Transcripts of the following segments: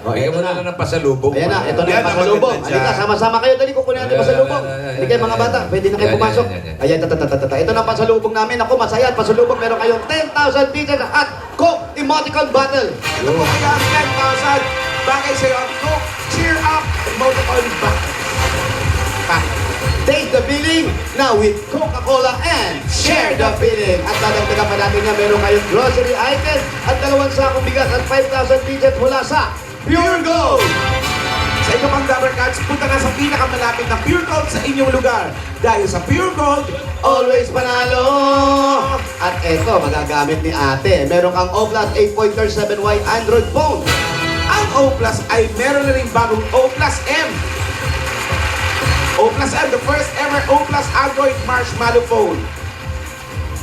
Bigyan mo na lang ng pasalubong. Ayan na, ito na Yan yung ang pasalubong. maganda dyan. Halika, sama-sama kayo. Dali, kukunin natin yung pasalubong. Halika mga bata, pwede na kayo Yan, pumasok. yan, yan. Ayan, tatatata. Ito na ang pasalubong namin. Ako, masaya at pasalubong. Meron kayong 10,000 pieces at Coke Emoticon Bottle. Ito po kaya ang 10,000 bagay sa'yo ang Coke Cheer Up Emoticon Bottle. Taste the feeling now with Coca-Cola and share the feeling. At dadagdagan pa natin niya, meron kayong grocery items at 2 sakong bigas at 5,000 pieces mula sa Pure Gold. Sa inyo pang Dabber Cats, punta na sa pinakamalapit na Pure Gold sa inyong lugar. Dahil sa Pure Gold, Always panalo! At eto, magagamit ni ate. Meron kang O Plus 8.37Y Android phone. ang O Plus ay meron na rin bagong O Plus M. O Plus M, the first ever O Plus Android Marshmallow phone.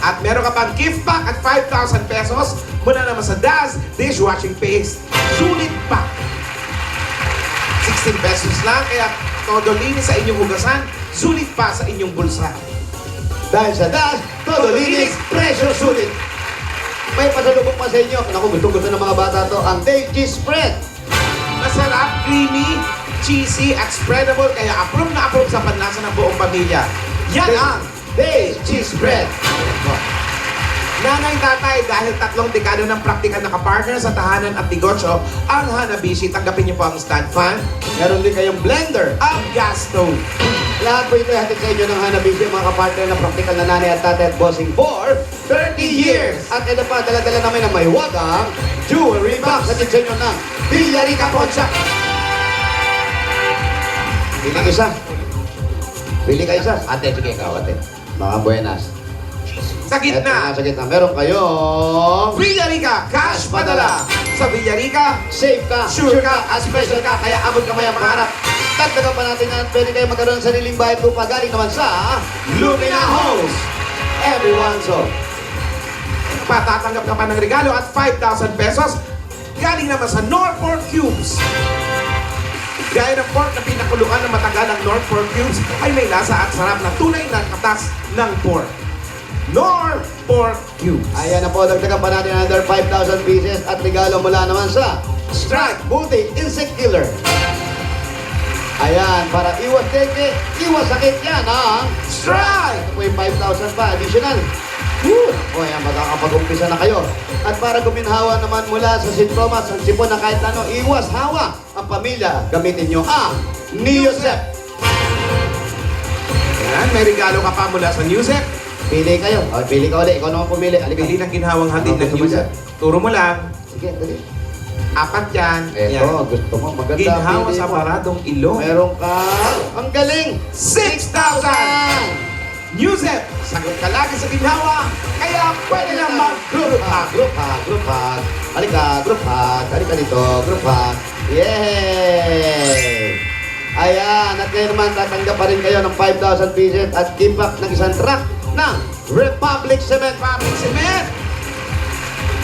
At meron ka pang gift pack at 5,000 pesos mula naman sa Daz Dishwashing Paste. Sulit pa! 16 pesos lang, kaya todo linis sa inyong hugasan, sulit pa sa inyong bulsa. Dahil sa DAS, todo linis, presyo sulit. May pasalubong pa sa inyo. Naku, gusto ng mga bata to, ang Day Cheese Spread. Masarap, creamy, cheesy, at spreadable, kaya approve na approve sa panlasa ng buong pamilya. Yan ang Day Cheese Spread. Nanay, tatay, dahil 3 dekada ng praktikal na kapartner sa tahanan at negosyo, ang Hanabishi, tanggapin niyo po ang stand fan, Meron din kayong blender. ang gas stove. Lahat po ito hatid sa inyo ng Hanabishi, mga kapartner na praktikal na nanay at tatay at bossing for 30 years. At ito pa, dala-dala namin ng may wagang jewelry box hatid sa inyo ng Villarica Poncha. Pili ka isa. Pili ka isa. Ate, sige ikaw, ate. Mga buenas. Sa Eto gitna, nga, sa gitna. Meron kayong Villarica, cash padala. Sa Villarica, safe ka, sure ka, at special ka, kaya abot ka maya pangarap. Tagdagan pa natin yan, pwede kayo magkaroon ng sariling bahay lupa galing naman sa Lumina Homes. Everyone's home. patatanggap ka pa ng regalo at 5,000 pesos galing naman sa Norfolk Cubes. Gaya ng pork na pinakuluan ng matagal ng Norfolk Cubes ay may lasa at sarap na tunay na katas ng pork. Norfolk Cubes. Ayan na po, dagdagan pa natin another 5,000 pieces at regalo mula naman sa Strike Multi Insect Killer. Ayan, para iwas teke, iwas sakit yan, ha? Strike! Ito po yung 5,000 pa, additional. Woo! O, ayan, makakapag-umpisa na kayo. At para guminhawa naman mula sa St. Thomas, ang sipon na kahit ano, iwas hawa ang pamilya. Gamitin nyo ang Neosep. Yan, may regalo ka pa mula sa Newsep. Pili kayo. O, pili ka ulit. Ikaw naman pumili. Halika. Pili ng ginhawang hatid ng Gusto mo Newsep. dyan? Turo mo lang. Sige, dali. 4 yan. Eto, gusto mo. Maganda. Ginhawa pili sa mo. paradong ilong. Meron ka. Ang galing. 6,000! Newsep, sagot ka lagi sa ginhawa, kaya pwede lang mag-group hack. Group hug, group hug. Halika, group hug. Halika dito, group hug. Yay! Ayan, at ngayon naman tatanggap pa rin kayo ng 5,000 pieces at gift pack ng isang truck ng Republic Cement. Public Cement!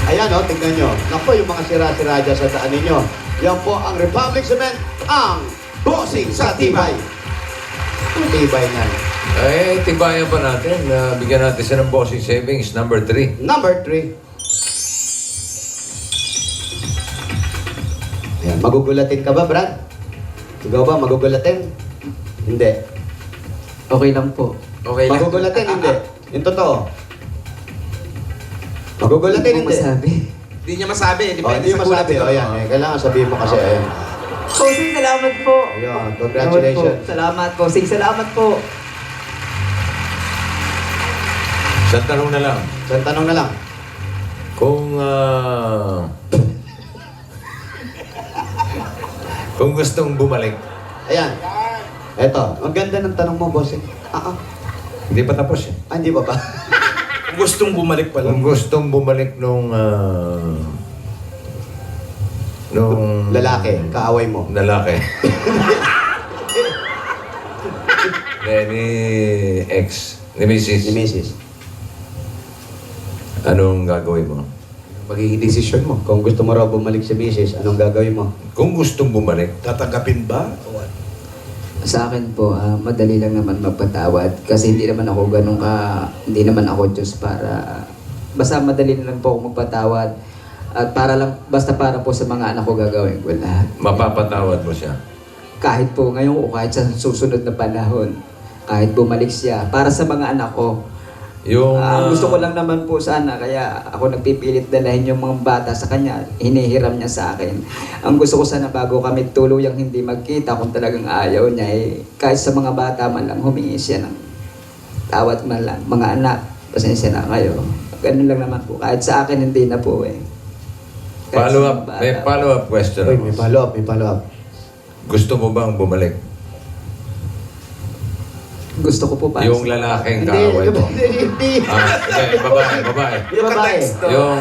Ayan o, tingnan nyo. Naku, yung mga sira-sira dyan sa daan ninyo. Yan po ang Republic Cement, ang bossing sa tibay. Ang tibay niyan. Eh, tibayan pa natin. Bigyan natin siya ng bossing savings, number 3. Number 3. Ayan, magugulatin ka ba, Brad? Ikaw ba, magugulatin? Hindi. Okay lang po. Okay lang. Magugulatin, hindi. Yung totoo. Magugulatin, Hindi ko hindi. masabi. Hindi niya masabi, Oh, depende hindi sa mo gulat masabi. nito. O, yan. Kailangan sabihin mo kasi. Ayun. Kosing, salamat po. Ayun, congratulations. Salamat, Kosing. Salamat po. Isang tanong na lang. Isang tanong na lang. Kung gustong bumalik, Ayan. Eto, ang ganda ng tanong mo, bossing. hindi pa tapos eh. Hindi ba ba? Gustong bumalik pa Kung gustong bumalik nung Lalaki, kaaway mo. lalaki. Ni ex, ni Mrs. Ni Mrs. Anong gagawin mo? Magiging desisyon mo. Kung gusto mo raw bumalik si Mrs., anong gagawin mo? Kung gustong bumalik, Tatanggapin ba? O ano? Sa akin po, madali lang naman magpatawad. Kasi hindi naman ako hindi naman ako Diyos para, basta madali lang po ako magpatawad. At basta para po sa mga anak ko gagawin ko lahat. Mapapatawad mo siya. Kahit po ngayon o kahit sa susunod na panahon, kahit bumalik siya, para sa mga anak ko. Yung... Gusto ko lang naman po sana, kaya ako nagpipilit dalahin yung mga bata sa kanya, hinihiram niya sa akin. Ang gusto ko sana bago kami tuluyang hindi magkita, kung talagang ayaw niya, kahit sa mga bata man lang, humingi siya ng tawad man lang. Mga anak, pasensya na kayo. Ganun lang naman po. Kahit sa akin, hindi na po Kahit Follow sa up. mga May bata. follow up question. Uy, ako. may follow up. Gusto mo bang bumalik? Gusto ko po para Yung sa- lalaking Hindi, kaaway mo. hindi. Hindi, babae. Yung babae. Yung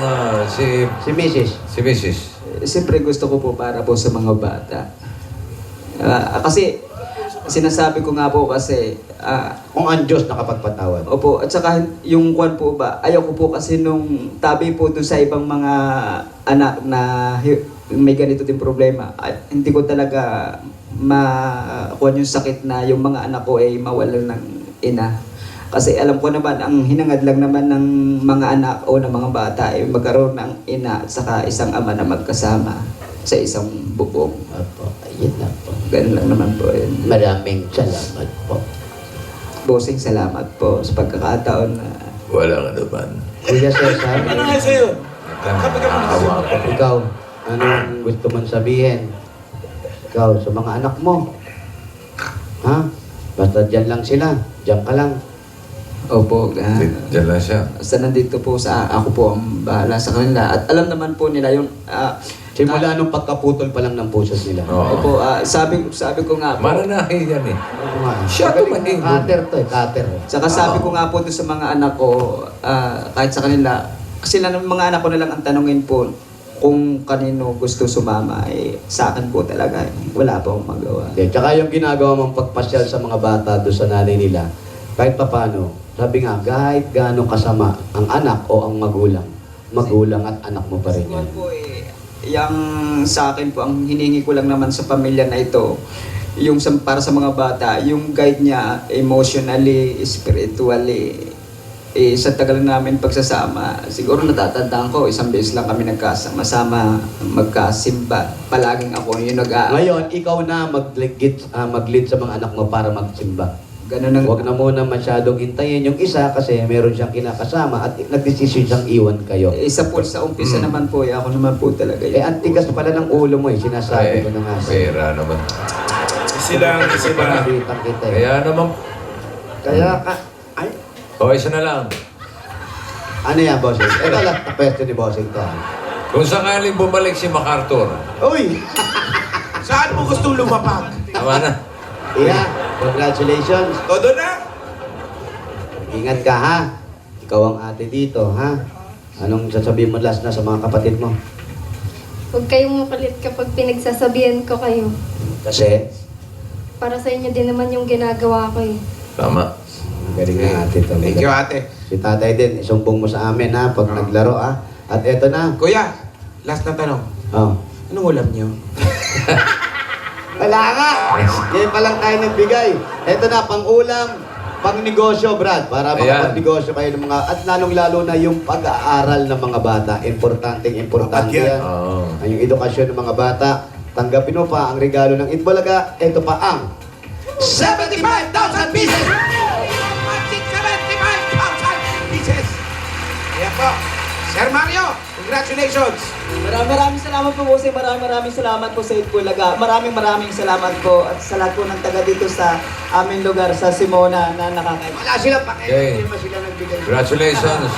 Si Mrs. si Mrs. Siyempre gusto ko po para po sa mga bata. Kasi sinasabi ko nga po kasi Kung ang Diyos nakapagpatawad. opo, at saka yung kwan po ba, ayaw ko po kasi nung tabi po doon sa ibang mga anak na may ganito din problema. Hindi ko talaga makuha yung sakit na yung mga anak ko ay mawalan ng ina. Kasi alam ko naman, ang hinangad lang naman ng mga anak o ng mga bata ay magkaroon ng ina at saka isang ama na magkasama sa isang bubong. Opo, ayun na po. Ganun lang naman po yun. Maraming salamat po. Bossing, salamat po sa pagkakataon na Walang ano man. Kuya Cesar, Ano nga sa'yo? Nakakawa ko. ikaw, anong gusto mong sabihin? Ikaw, sa mga anak mo. Ha? Basta dyan lang sila. Dyan ka lang. opo, Diyan lang siya. basta nandito po ako po ang bahala sa kanila. At alam naman po nila yung Simula nung pagkaputol pa lang ng pusos nila. Oo. opo, sabi ko nga po. Mananahi yan eh. Oo nga. Siya Magaling tumahin. ng cutter to eh, cutter. Saka sabi ko nga po doon sa mga anak ko, kahit sa kanila, sila ng mga anak ko na lang ang tanungin po kung kanino gusto sumama, sa akin po talaga, wala pa akong magawa. Okay. Tsaka yung ginagawa mong pagpasyal sa mga bata doon sa nanay nila, kahit papano, sabi nga, kahit gaano kasama ang anak o ang magulang at anak mo pa rin yan. Po, yung sa akin po, ang hiningi ko lang naman sa pamilya na ito, para sa mga bata, yung guide niya emotionally, spiritually, sa tagal namin pagsasama, siguro natatandaan ko, isang beses lang kami nagkasama-sama, magkasimba. Palaging ako yung Ngayon, ikaw na mag-lead sa mga anak mo para magsimba. Ganun ang... Huwag na muna masyadong hintayin yung isa kasi meron siyang kinakasama at nagdesisyon siyang iwan kayo. Isa po sa umpisa naman po, ako naman po talaga yun. Ang tigas pala ng ulo mo sinasabi ko na nga. Pera naman. Sila. Pinabitan kita eh. Kaya naman. Kaya ka, ay, O, isa na lang. ano yan, bossing? Ito lang na question ni bossing to. Kung sakaling bumalik si MacArthur, Uy! Saan mo gustong lumapag? tama na. Yeah, congratulations. Todo na? Ingat ka ha. Ikaw ang ate dito ha. Anong sasabihin mo last na sa mga kapatid mo? Huwag kayong makulit kapag pinagsasabihan ko kayo. Kasi, Para sa inyo din naman yung ginagawa ko eh. Tama. galing na ate to. Thank you, ate. Si tatay din, isumbong mo sa amin ha pag naglaro ha. At eto na. Kuya, last na tanong. Oh. Anong ulam niyo? Wala nga! Yan pa lang tayo nagbigay. Eto na, pang-ulam, pang-negosyo, Brad. Para Ayan. makapag-negosyo kayo ng mga... At lalong-lalo na yung pag-aaral ng mga bata. Importante yan. Oo. Ang yung edukasyon ng mga bata. Tanggapin mo pa ang regalo ng Itbulaga. Ito pa ang 75,000 pieces! 75,000 pieces! Ayan po. Sir Mario, congratulations! Maraming salamat po, Bossing. Maraming salamat po sa Itbulaga. Maraming salamat po at sa lahat po ng taga dito sa aming lugar sa Simona na nakakain. Wala silang pakialam. Okay. Hindi pa sila nagbigay. Congratulations.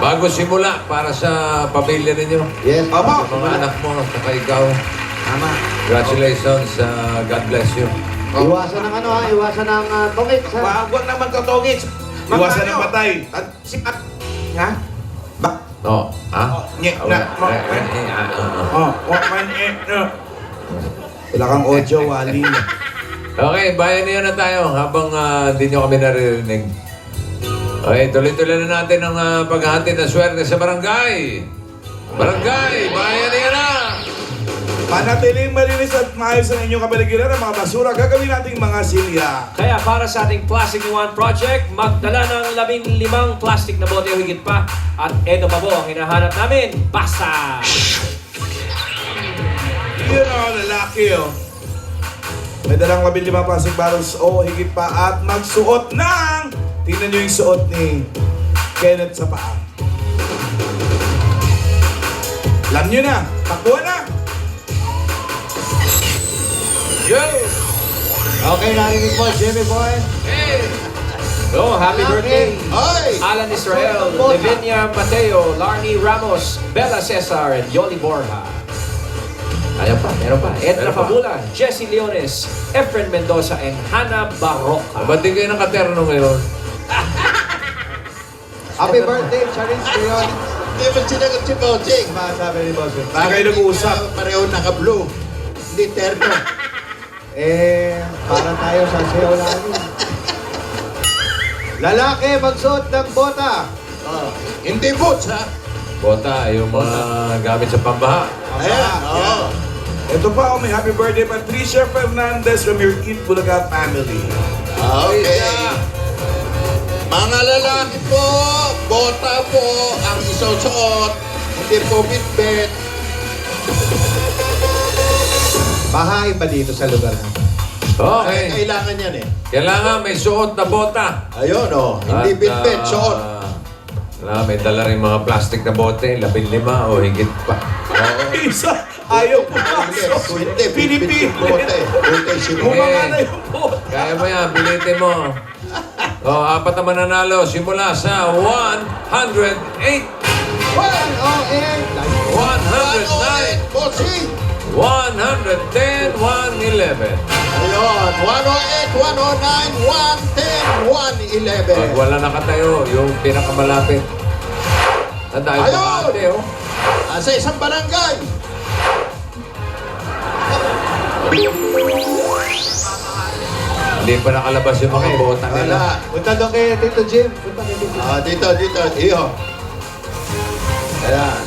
Bago simula para sa pamilya ninyo. Yes. Opo. Sa mga anak mo, saka ikaw. Tama. Congratulations. God bless you. Iwasan ng iwasan ng tungit. Huwag naman totongits. Iwasan ng patay. Ha? Ba? Oh, ha? Nye, na, mo, Wala kang audio, wali. Okay, bayan niyo na tayo habang hindi nyo kami naririnig. Okay, tuloy-tuloy na natin ang paghahatid ng swerte sa barangay. Barangay, bayan niyo na! Manatiling malinis at maayos ang inyong kapaligiran ng mga basura. Gagawin nating mga silya. Kaya para sa ating Plastic in One project, magdala ng 15 plastic na bote o higit pa. At eto pa po ang hinahanap namin, basta! Yun o, lalaki o. May dalang 15 plastic bottles o higit pa at magsuot ng... Tingnan nyo yung suot ni Kenneth sa paa. Alam nyo na, takbuhan na! Yo! Okay, narinig mo, Jimmy Boy. Hey! So, happy birthday! Ay! Alan Israel, Lavinia Mateo, Larnie Ramos, Bella Cesar, and Yoli Borja. Ayan pa, meron pa. Edna Meron pa. Fabula, Jessie Leones, Efren Mendoza, and Hannah Barroca. Ba't di kayo nakaterno ngayon? Happy birthday, Charis Leon. Hindi mo sinagot si Bossing. Masabi ni Bossing. Bakit kayo nag-uusap? Pareho naka-blue. Hindi terno. Para tayo sa sayaw lagi. Lalaki, magsuot ng bota. Hindi boots, ha? Bota, yung mga gamit sa pambaha. Ayan, oo. Ito pa, may happy birthday Patricia Fernandez from your Eat Bulaga family. Okay. Mga lalaki po, bota po ang isusuot. Hindi po bitbit. Bahain ba dito sa lugar na? Okay. Kailangan yan eh. Kailangan may suot na bota. Ayun, oh. Hindi At, bitbit, suot. may dala rin mga plastic na bote, 15 o higit pa. Isa, ayaw pumasok. Hindi, bitbit yung bote. Bote sinuot. Bumanga na yung boat. Kaya mo yan, pilitin mo. Apat na mananalo, simula sa 108, 108. 109, Bossing. 110, 111. Ayun, 108, 109, 110, 111. Pag wala nakatayo, yung pinakamalapit. Dahil Ayun! bakante, oh. Sa isang barangay. Hindi pa nakalabas yung mga bota nila. Wala. Punta doon kay Tito Jim. Punta kay Tito Jim. Dito. Iyo. Ayan.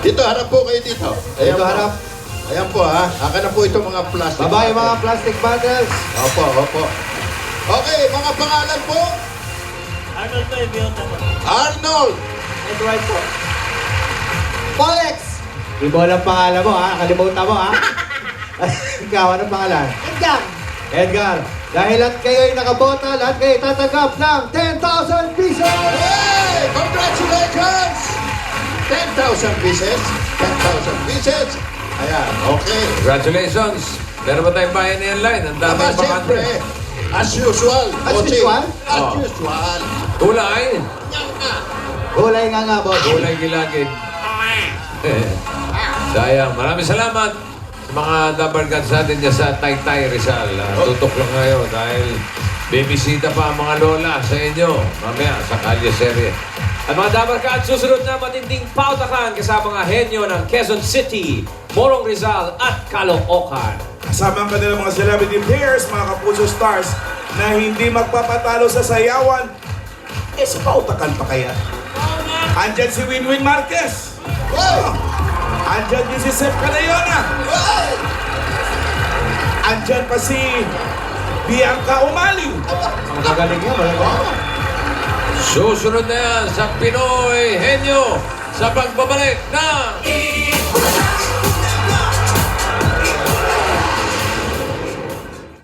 Dito, harap po kayo dito. Dito po. harap. Ayan po ha. Akin na po ito mga plastic. Baba yung mga plastic bottles. Opo. Okay, mga pangalan po. Arnold. Edward po. Polex! Di mo alam pangalan mo ha. Kalimutan mo ha. Ikaw, anong pangalan? Edgar. Edgar. Dahil lahat kayo ay nakabota, lahat kayo tatanggap ng 10,000 pesos! Hey! Congratulations! 10,000 pieces. 10,000 pieces. Ayan, okay. Congratulations! Meron ba tayong bayan na yan line? Ang dami Aba, ng bakante. siyempre, as usual. As Bossing. usual? As Oh. usual. Kulay. Yan nga. Kulay nga, boss. Kulay gilagid. Sayang. Maraming salamat sa mga Dabar Gods natin dyan sa Taytay, Rizal. Tutok lang kayo dahil bibisita pa ang mga lola sa inyo mamaya sa Kalye Serie. At mga Dabarkad, susunod na matinding pautakan kasama mga henyo ng Quezon City, Morong Rizal at Caloocan. Kasama ang kanilang mga celebrity players, mga Kapuso Stars, na hindi magpapatalo sa sayawan. Sa pautakan pa kaya? Andyan si Winwin Marquez. Andyan din si Sep Canayona. Andyan pa si Bianca Umali. Ang magaling niya, magaling. Susunod na yan sa Pinoy Henyo sa pagbabalik ng